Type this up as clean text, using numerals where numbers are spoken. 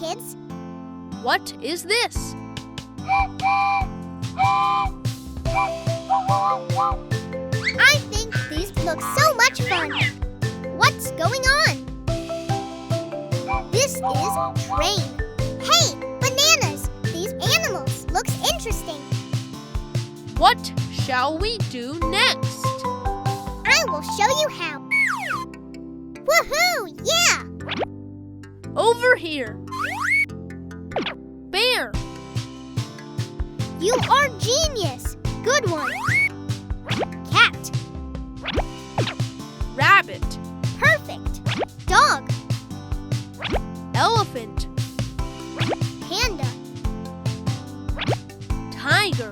kids. What is this? I think these look so much fun. What's going on? This is train. Hey, bananas! These animals looks interesting. What shall we do next? I will show you how. Woohoo! Yeah! Over here. Bear. You are genius. Good one. Cat. Rabbit. Perfect. Dog. Elephant. Panda. Tiger.